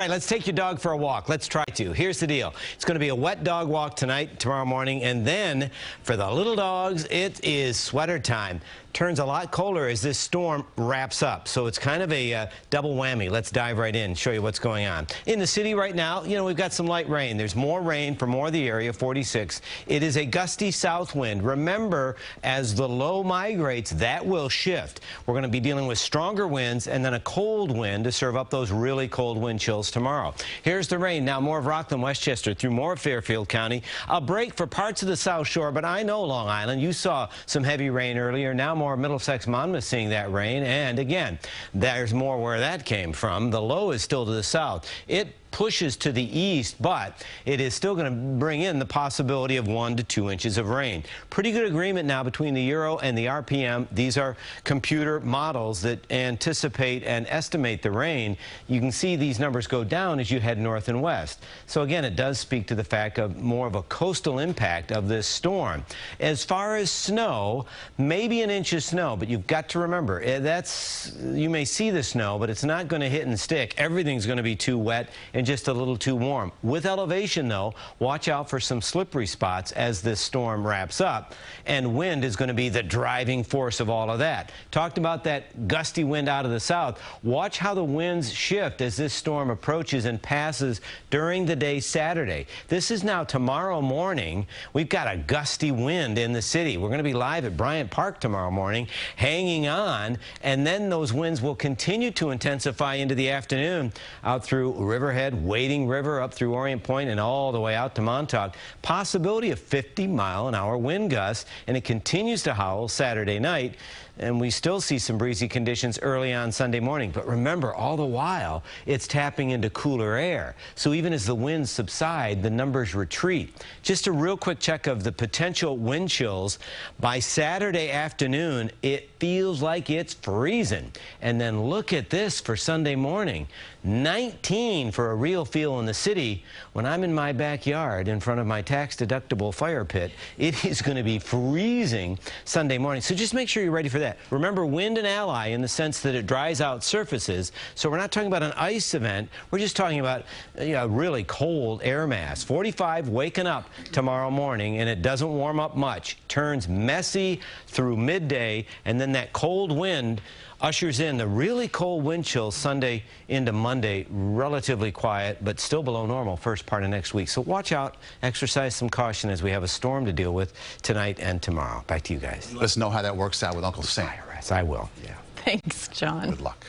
All right, let's take your dog for a walk. Let's try to. Here's the deal. It's going to be a wet dog walk tonight, tomorrow morning, and then for the little dogs, it is sweater time. Turns a lot colder as this storm wraps up, so it's kind of a double whammy. Let's dive right in, show you what's going on. In the city right now, we've got some light rain. There's more rain for more of the area, 46. It is a gusty south wind. Remember, as the low migrates, that will shift. We're going to be dealing with stronger winds and then a cold wind to serve up those really cold wind chills tomorrow. Here's the rain. Now more of Rockland, Westchester through more of Fairfield County. A break for parts of the South Shore, but I know Long Island. You saw some heavy rain earlier. Now more Middlesex, Monmouth seeing that rain. And again, there's more where that came from. The low is still to the south. It pushes to the east, but it is still going to bring in the possibility of 1 to 2 inches of rain. Pretty good agreement now between the Euro and the RPM. These are computer models that anticipate and estimate the rain. You can see these numbers go down as you head north and west. So again, it does speak to the fact of more of a coastal impact of this storm. As far as snow, maybe an inch of snow, but you've got to remember, you may see the snow, but it's not going to hit and stick. Everything's going to be too wet and just a little too warm. With elevation, though, watch out for some slippery spots as this storm wraps up. And wind is going to be the driving force of all of that. Talked about that gusty wind out of the south. Watch how the winds shift as this storm approaches and passes during the day Saturday. This is now tomorrow morning. We've got a gusty wind in the city. We're going to be live at Bryant Park tomorrow morning, hanging on, and then those winds will continue to intensify into the afternoon out through Riverhead, Wading River, up through Orient Point, and all the way out to Montauk. Possibility of 50-mile-an-hour wind gusts, and it continues to howl Saturday night. And we still see some breezy conditions early on Sunday morning. But remember, all the while, it's tapping into cooler air. So even as the winds subside, the numbers retreat. Just a real quick check of the potential wind chills. By Saturday afternoon, it feels like it's freezing. And then look at this for Sunday morning. 19 for a real feel in the city. When I'm in my backyard in front of my tax-deductible fire pit, it is going to be freezing Sunday morning. So just make sure you're ready for that. Remember, wind an ally in the sense that it dries out surfaces. So we're not talking about an ice event. We're just talking about really cold air mass. 45 waking up tomorrow morning, and it doesn't warm up much. Turns messy through midday, and then that cold wind ushers in the really cold wind chills Sunday into Monday. Relatively quiet, but still below normal first part of next week. So watch out, exercise some caution as we have a storm to deal with tonight and tomorrow. Back to you guys. Let us know how that works out with Uncle Sam. I will. Yeah. Thanks, John. Good luck.